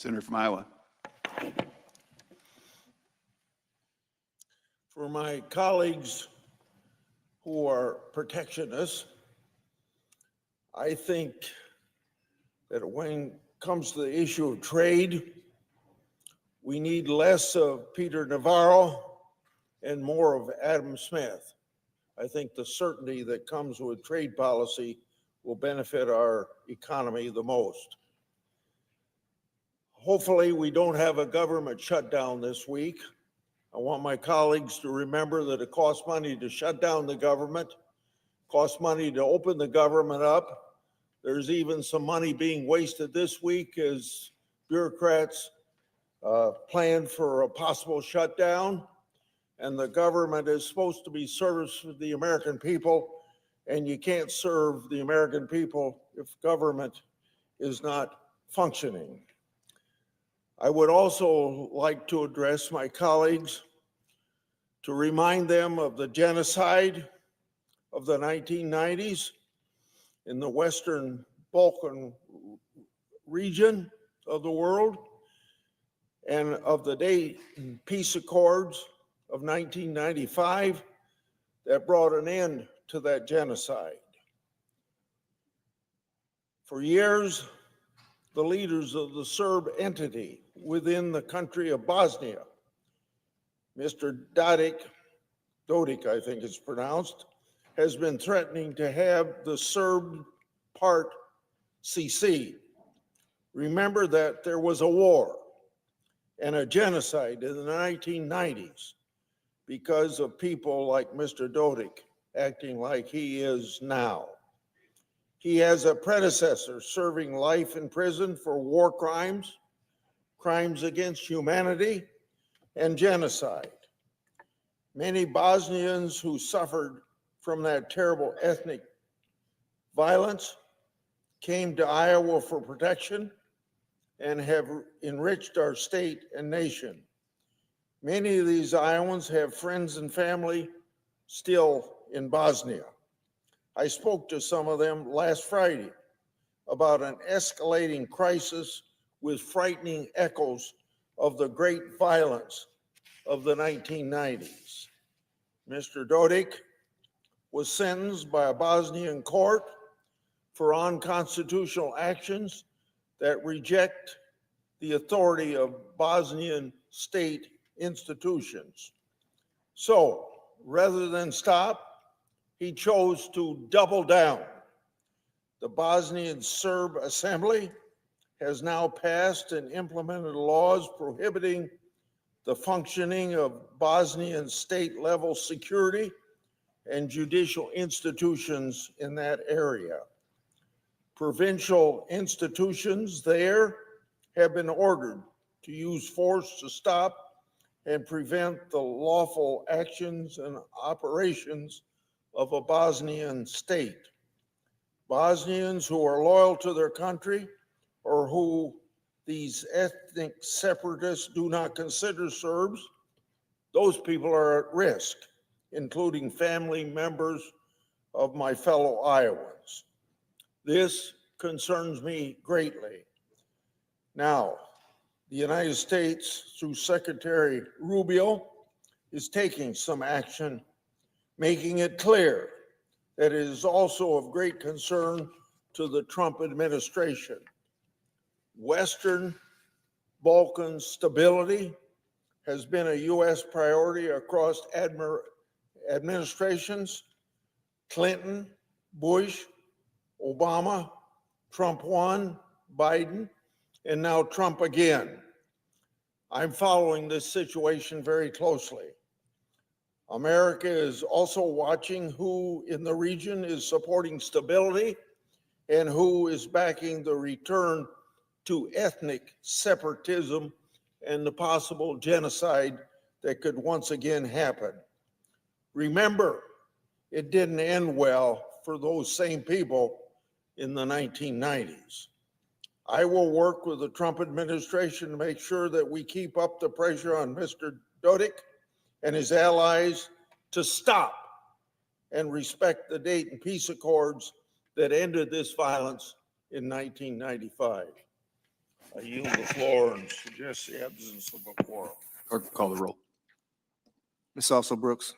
Senator from Iowa. For my colleagues who are protectionists, I think that when it comes to the issue of trade, we need less of Peter Navarro and more of Adam Smith. I think the certainty that comes with trade policy will benefit our economy the most. Hopefully, we don't have a government shutdown this week. I want my colleagues to remember that it costs money to shut down the government, costs money to open the government up. There's even some money being wasted this week as bureaucrats plan for a possible shutdown. And the government is supposed to be service for the American people, and you can't serve the American people if government is not functioning. I would also like to address my colleagues to remind them of the genocide of the 1990s in the Western Balkan region of the world, and of the Dayton Peace Accords of 1995 that brought an end to that genocide. For years, the leaders of the Serb entity within the country of Bosnia, Mr. Dodik, I think it's pronounced, has been threatening to have the Serb part secede. Remember that there was a war and a genocide in the 1990s because of people like Mr. Dodik acting like he is now. He has a predecessor serving life in prison for war crimes, crimes against humanity, and genocide. Many Bosnians who suffered from that terrible ethnic violence came to Iowa for protection and have enriched our state and nation. Many of these Iowans have friends and family still in Bosnia. I spoke to some of them last Friday about an escalating crisis with frightening echoes of the great violence of the 1990s. Mr. Dodik was sentenced by a Bosnian court for unconstitutional actions that reject the authority of Bosnian state institutions. So, rather than stop, he chose to double down. The Bosnian Serb Assembly has now passed and implemented laws prohibiting the functioning of Bosnian state-level security and judicial institutions in that area. Provincial institutions there have been ordered to use force to stop and prevent the lawful actions and operations of a Bosnian state. Bosnians who are loyal to their country or who these ethnic separatists do not consider Serbs, those people are at risk, including family members of my fellow Iowans. This concerns me greatly. Now, the United States, through Secretary Rubio, is taking some action, making it clear that it is also of great concern to the Trump administration. Western Balkan stability has been a U.S. priority across administrations: Clinton, Bush, Obama, Trump 1, Biden, and now Trump again. I'm following this situation very closely. America is also watching who in the region is supporting stability and who is backing the return to ethnic separatism and the possible genocide that could once again happen. Remember, it didn't end well for those same people in the 1990s. I will work with the Trump administration to make sure that we keep up the pressure on Mr. Dodik and his allies to stop and respect the Dayton Peace Accords that ended this violence in 1995. I yield the floor and suggest the absence of a quorum. Clerk, call the roll. Ms. Also Brooks,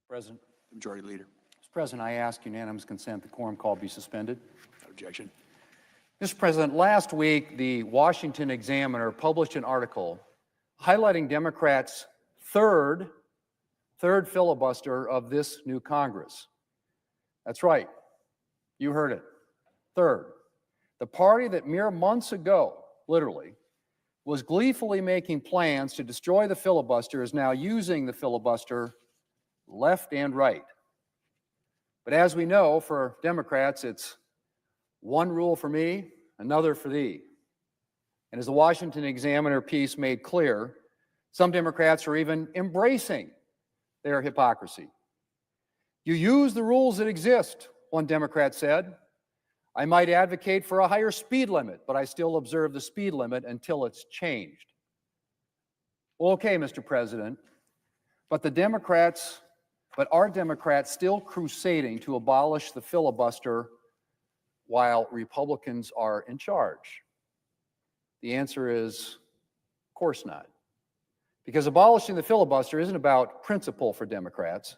President. The Majority Leader. Mr. President, I ask unanimous consent the quorum call be suspended. Without objection. Mr. President, last week, the Washington Examiner published an article highlighting Democrats' third filibuster of this new Congress. That's right. You heard it. Third. The party that mere months ago, literally, was gleefully making plans to destroy the filibuster is now using the filibuster left and right. But as we know, for Democrats, it's one rule for me, another for thee. And as the Washington Examiner piece made clear, some Democrats are even embracing their hypocrisy. You use the rules that exist, one Democrat said. I might advocate for a higher speed limit, but I still observe the speed limit until it's changed. Well, okay, Mr. President, but are Democrats still crusading to abolish the filibuster while Republicans are in charge? The answer is, of course not. Because abolishing the filibuster isn't about principle for Democrats.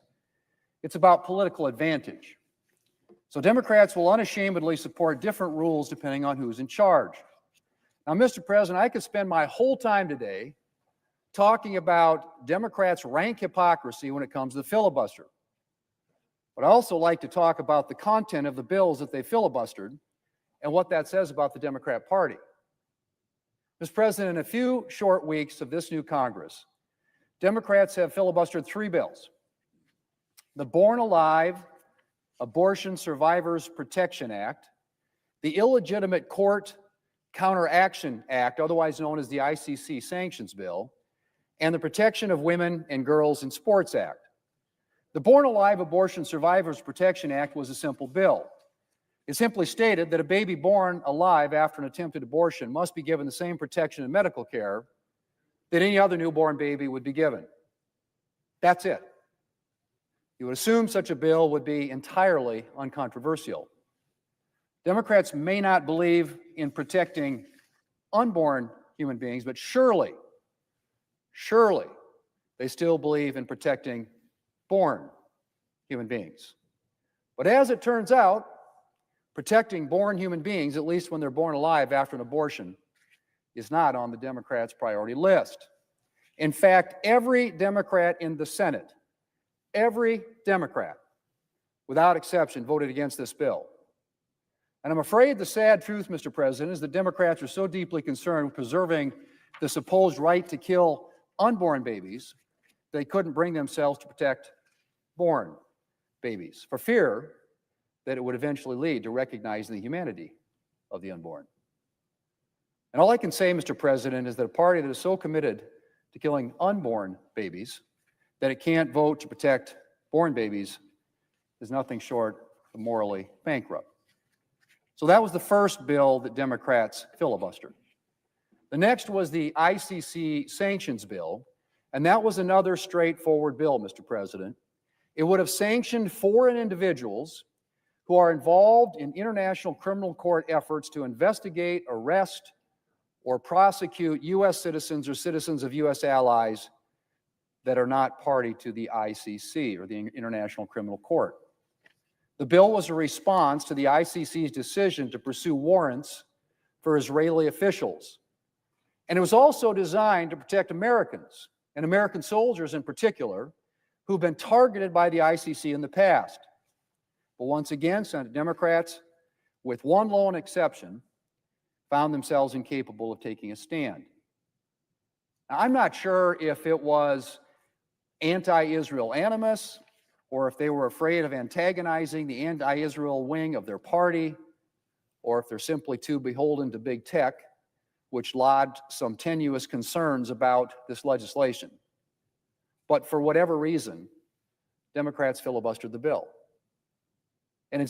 It's about political advantage. So Democrats will unashamedly support different rules depending on who's in charge. Now, Mr. President, I could spend my whole time today talking about Democrats' rank hypocrisy when it comes to the filibuster. But I also like to talk about the content of the bills that they filibustered and what that says about the Democrat Party. Mr. President, in a few short weeks of this new Congress, Democrats have filibustered 3 bills. The Born Alive Abortion Survivors Protection Act, the Illegitimate Court Counteraction Act, otherwise known as the ICC Sanctions Bill, and the Protection of Women and Girls in Sports Act. The Born Alive Abortion Survivors Protection Act was a simple bill. It simply stated that a baby born alive after an attempted abortion must be given the same protection and medical care that any other newborn baby would be given. That's it. You would assume such a bill would be entirely uncontroversial. Democrats may not believe in protecting unborn human beings, but surely they still believe in protecting born human beings. But as it turns out, protecting born human beings, at least when they're born alive after an abortion, is not on the Democrats' priority list. In fact, every Democrat in the Senate, every Democrat, without exception, voted against this bill. And I'm afraid the sad truth, Mr. President, is that Democrats are so deeply concerned with preserving the supposed right to kill unborn babies, they couldn't bring themselves to protect born babies, for fear that it would eventually lead to recognizing the humanity of the unborn. And all I can say, Mr. President, is that a party that is so committed to killing unborn babies that it can't vote to protect born babies is nothing short of morally bankrupt. So that was the first bill that Democrats filibustered. The next was the ICC Sanctions Bill, and that was another straightforward bill, Mr. President. It would have sanctioned foreign individuals who are involved in international criminal court efforts to investigate, arrest, or prosecute U.S. citizens or citizens of U.S. allies that are not party to the ICC, or the International Criminal Court. The bill was a response to the ICC's decision to pursue warrants for Israeli officials. And it was also designed to protect Americans, and American soldiers in particular, who've been targeted by the ICC in the past. But once again, Senate Democrats, with one lone exception, found themselves incapable of taking a stand. Now, I'm not sure if it was anti-Israel animus, or if they were afraid of antagonizing the anti-Israel wing of their party, or if they're simply too beholden to big tech, which lodged some tenuous concerns about this legislation. But for whatever reason, Democrats filibustered the bill. And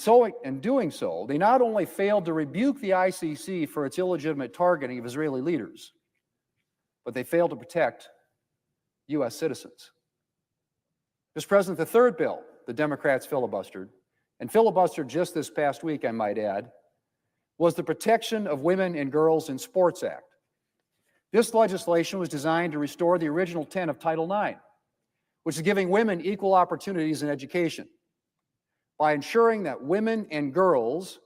in doing so, they not only failed to rebuke the ICC for its illegitimate targeting of Israeli leaders, but they failed to protect U.S. citizens. Mr. President, the third bill the Democrats filibustered, and filibustered just this past week, I might add, was the Protection of Women and Girls in Sports Act. This legislation was designed to restore the original intent of Title IX, which is giving women equal opportunities in education by ensuring that women and girls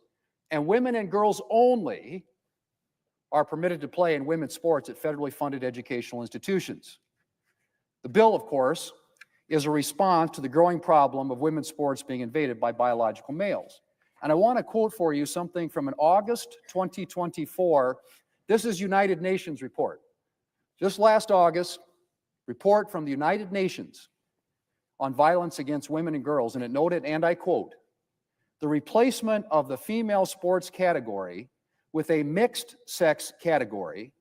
only are permitted to play in women's sports at federally funded educational institutions. The bill, of course, is a response to the growing problem of women's sports being invaded by biological males. And I want to quote for you something from an August 2024, this is United Nations report. Just last August, report from the United Nations on violence against women and girls, and it noted, and I quote, "The replacement of the female sports category with a mixed sex category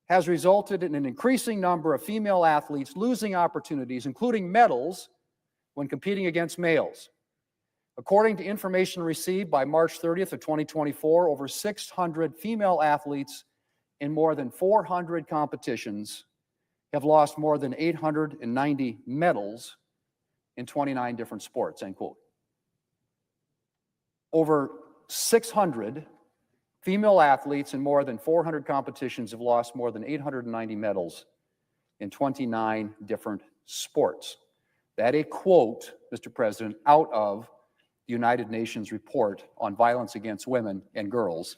has resulted in an increasing number of female athletes losing opportunities, including medals, when competing against males. According to information received by March 30th of 2024, over 600 female athletes in more than 400 competitions have lost more than 890 medals in 29 different sports," end quote. Over 600 female athletes in more than 400 competitions have lost more than 890 medals in 29 different sports. That a quote, Mr. President, out of the United Nations report on violence against women and girls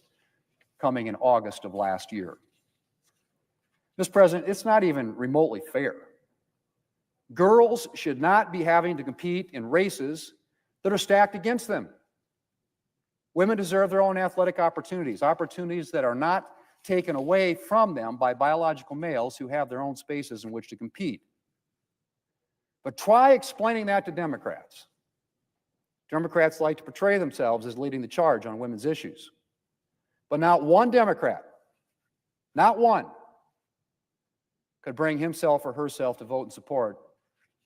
coming in August of last year. Mr. President, it's not even remotely fair. Girls should not be having to compete in races that are stacked against them. Women deserve their own athletic opportunities that are not taken away from them by biological males who have their own spaces in which to compete. But try explaining that to Democrats. Democrats like to portray themselves as leading the charge on women's issues. But not one Democrat, not one, could bring himself or herself to vote in support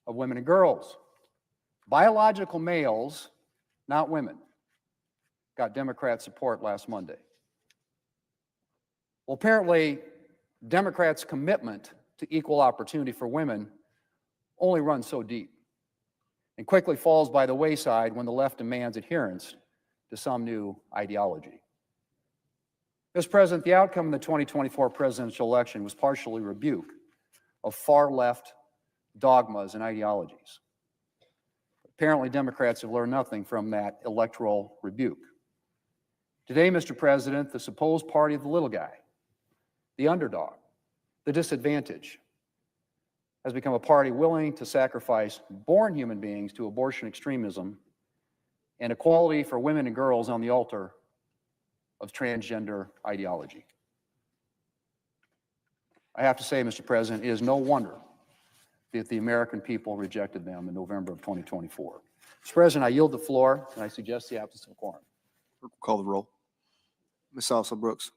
of women and girls. Biological males, not women, got Democrat support last Monday. Well, apparently, Democrats' commitment to equal opportunity for women only runs so deep and quickly falls by the wayside when the left demands adherence to some new ideology. Mr. President, the outcome of the 2024 presidential election was partially rebuke of far-left dogmas and ideologies. Apparently, Democrats have learned nothing from that electoral rebuke. Today, Mr. President, the supposed party of the little guy, the underdog, the disadvantaged, has become a party willing to sacrifice born human beings to abortion extremism and equality for women and girls on the altar of transgender ideology. I have to say, Mr. President, it is no wonder that the American people rejected them in November of 2024. Mr. President, I yield the floor, and I suggest the absence of quorum. Clerk will call the roll. Ms. Also Brooks.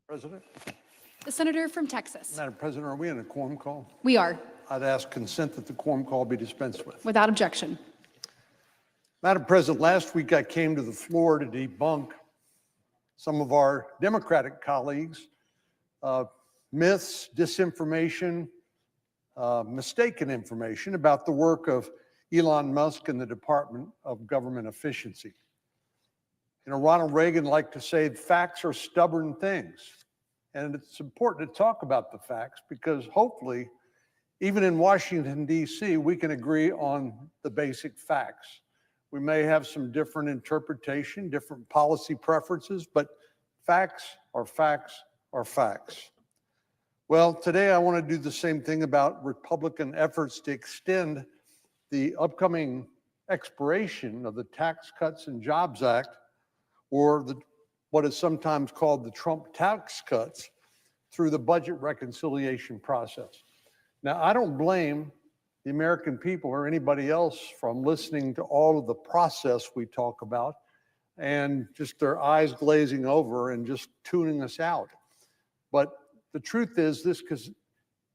President. The senator from Texas. Madam President, are we in a quorum call? We are, I'd ask consent that the quorum call be dispensed with. without objection. Madam President, last week I came to the floor to debunk some of our Democratic colleagues' myths, disinformation, mistaken information about the work of Elon Musk and the Department of Government Efficiency. You know, Ronald Reagan liked to say facts are stubborn things. And it's important to talk about the facts because hopefully, even in Washington, D.C., we can agree on the basic facts. We may have some different interpretation, different policy preferences, but facts are facts are facts. Well, today I want to do the same thing about Republican efforts to extend the upcoming expiration of the Tax Cuts and Jobs Act, or what is sometimes called the Trump tax cuts, through the budget reconciliation process. Now, I don't blame the American people or anybody else from listening to all of the process we talk about and just their eyes glazing over and just tuning us out. But the truth is this, because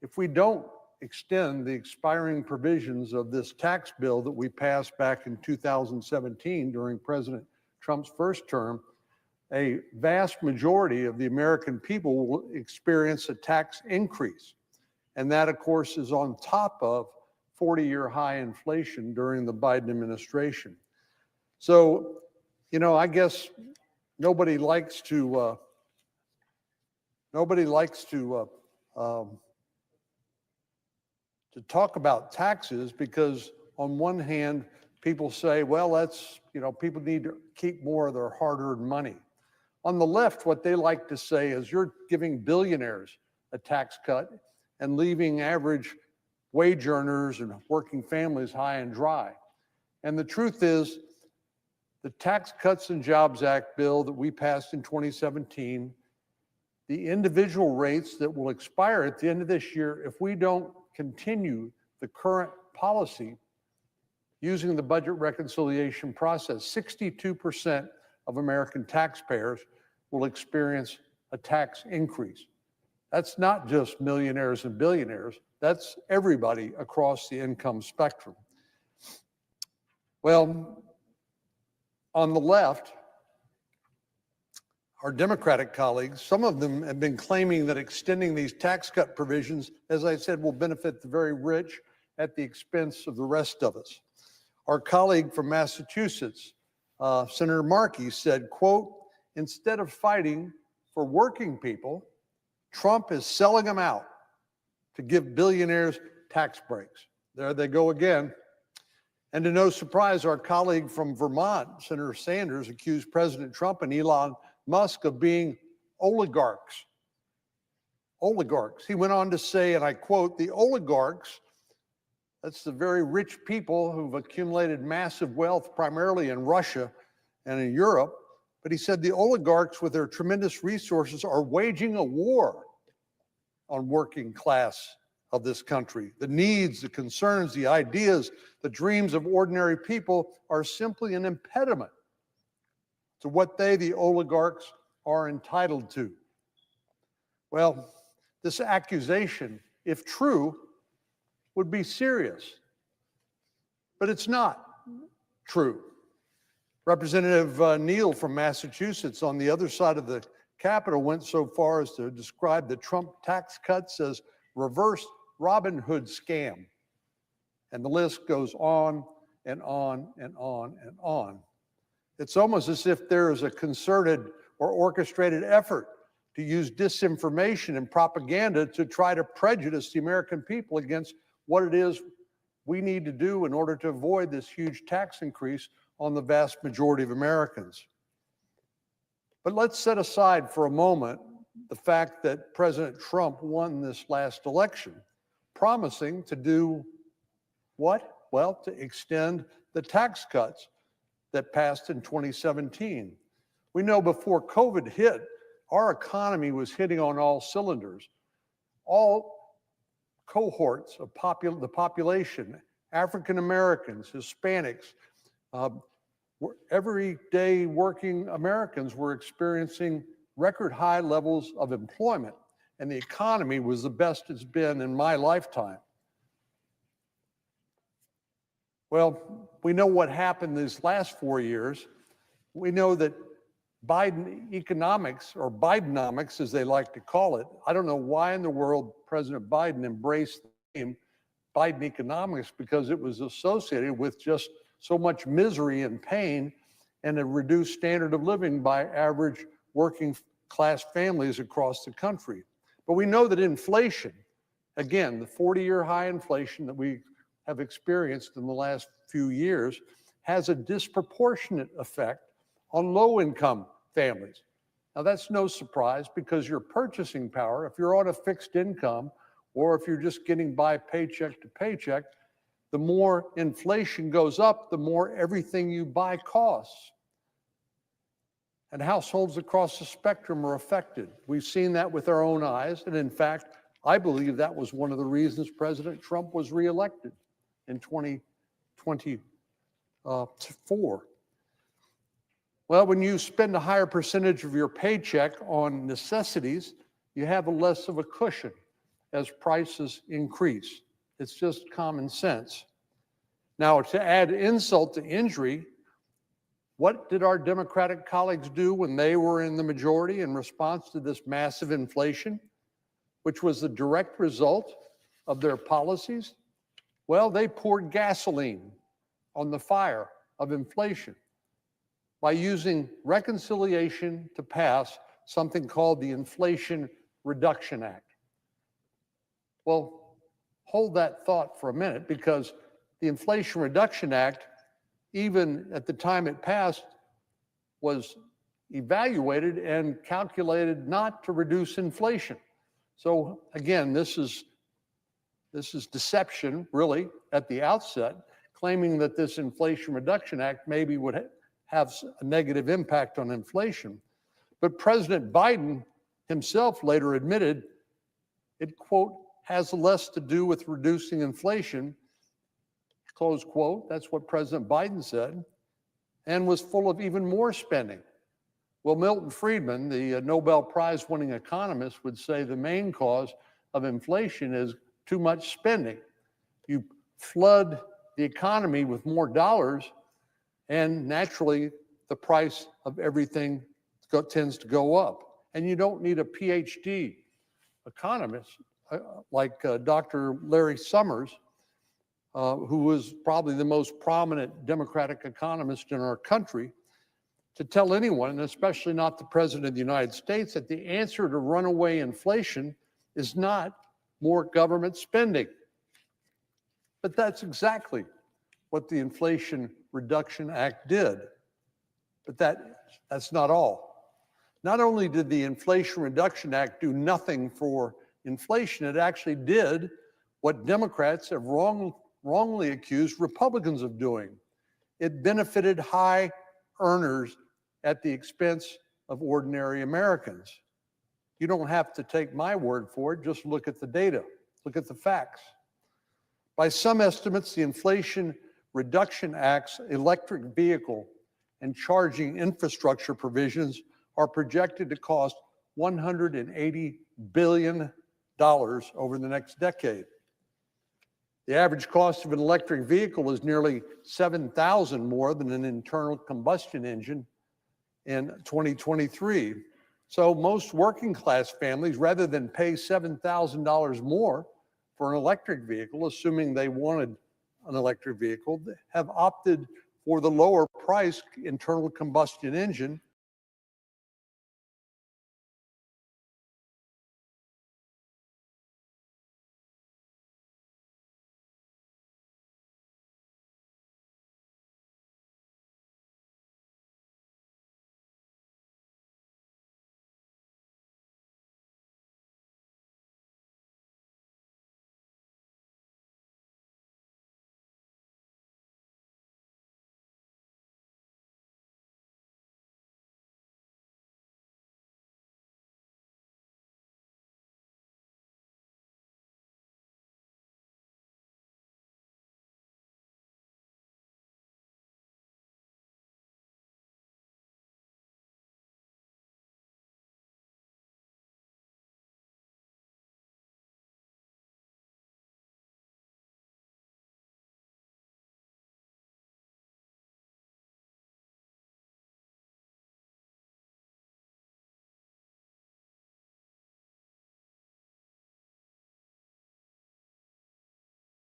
if we don't extend the expiring provisions of this tax bill that we passed back in 2017 during President Trump's first term, a vast majority of the American people will experience a tax increase. And that, of course, is on top of 40-year high inflation during the Biden administration. So, you know, I guess nobody likes to talk about taxes because on one hand, people say, well, that's, you know, people need to keep more of their hard-earned money. On the left, what they like to say is you're giving billionaires a tax cut and leaving average wage earners and working families high and dry. And the truth is, the Tax Cuts and Jobs Act bill that we passed in 2017, the individual rates that will expire at the end of this year, if we don't continue the current policy using the budget reconciliation process, 62% of American taxpayers will experience a tax increase. That's not just millionaires and billionaires, that's everybody across the income spectrum. Well, on the left, our Democratic colleagues, some of them have been claiming that extending these tax cut provisions, as I said, will benefit the very rich at the expense of the rest of us. Our colleague from Massachusetts, Senator Markey, said, quote, instead of fighting for working people, Trump is selling them out to give billionaires tax breaks. There they go again. And to no surprise, our colleague from Vermont, Senator Sanders, accused President Trump and Elon Musk of being oligarchs. Oligarchs. He went on to say, and I quote, the oligarchs, that's the very rich people who've accumulated massive wealth primarily in Russia and in Europe. But he said the oligarchs with their tremendous resources are waging a war on working class of this country. The needs, the concerns, the ideas, the dreams of ordinary people are simply an impediment to what they, the oligarchs, are entitled to. Well, this accusation, if true, would be serious, but it's not true. Representative Neal from Massachusetts on the other side of the Capitol went so far as to describe the Trump tax cuts as reverse Robin Hood scam. And the list goes on and on and on and on. It's almost as if there is a concerted or orchestrated effort to use disinformation and propaganda to try to prejudice the American people against what it is we need to do in order to avoid this huge tax increase on the vast majority of Americans. But let's set aside for a moment the fact that President Trump won this last election, promising to do what? Well, to extend the tax cuts that passed in 2017. We know before COVID hit, our economy was hitting on all cylinders. All cohorts of the population, African Americans, Hispanics, everyday working Americans were experiencing record high levels of employment, and the economy was the best it's been in my lifetime. Well, we know what happened these last 4 years. We know that Biden economics, or Bidenomics as they like to call it, I don't know why in the world President Biden embraced the name Biden economics, because it was associated with just so much misery and pain and a reduced standard of living by average working class families across the country. But we know that inflation, again, the 40-year high inflation that we have experienced in the last few years, has a disproportionate effect on low-income families. Now, that's no surprise, because your purchasing power, if you're on a fixed income or if you're just getting by paycheck to paycheck, the more inflation goes up, the more everything you buy costs. And households across the spectrum are affected. We've seen that with our own eyes. And in fact, I believe that was one of the reasons President Trump was reelected in 2024. Well, when you spend a higher percentage of your paycheck on necessities, you have less of a cushion as prices increase. It's just common sense. Now, to add insult to injury, what did our Democratic colleagues do when they were in the majority in response to this massive inflation, which was the direct result of their policies? Well, they poured gasoline on the fire of inflation by using reconciliation to pass something called the Inflation Reduction Act. Well, hold that thought for a minute, because the Inflation Reduction Act, even at the time it passed, was evaluated and calculated not to reduce inflation. So again, this is deception, really, at the outset, claiming that this Inflation Reduction Act maybe would have a negative impact on inflation. But President Biden himself later admitted it, quote, has less to do with reducing inflation, close quote. That's what President Biden said, and was full of even more spending. Well, Milton Friedman, the Nobel Prize-winning economist, would say the main cause of inflation is too much spending. You flood the economy with more dollars, and naturally, the price of everything tends to go up. And you don't need a PhD economist like Dr. Larry Summers, who was probably the most prominent Democratic economist in our country, to tell anyone, and especially not the President of the United States, that the answer to runaway inflation is not more government spending. But that's exactly what the Inflation Reduction Act did. But that's not all. Not only did the Inflation Reduction Act do nothing for inflation, it actually did what Democrats have wrongly accused Republicans of doing. It benefited high earners at the expense of ordinary Americans. You don't have to take my word for it, just look at the data, look at the facts. By some estimates, the Inflation Reduction Act's electric vehicle and charging infrastructure provisions are projected to cost $180 billion over the next decade. The average cost of an electric vehicle is nearly $7,000 more than an internal combustion engine in 2023. So most working class families, rather than pay $7,000 more for an electric vehicle, assuming they wanted an electric vehicle, have opted for the lower price internal combustion engine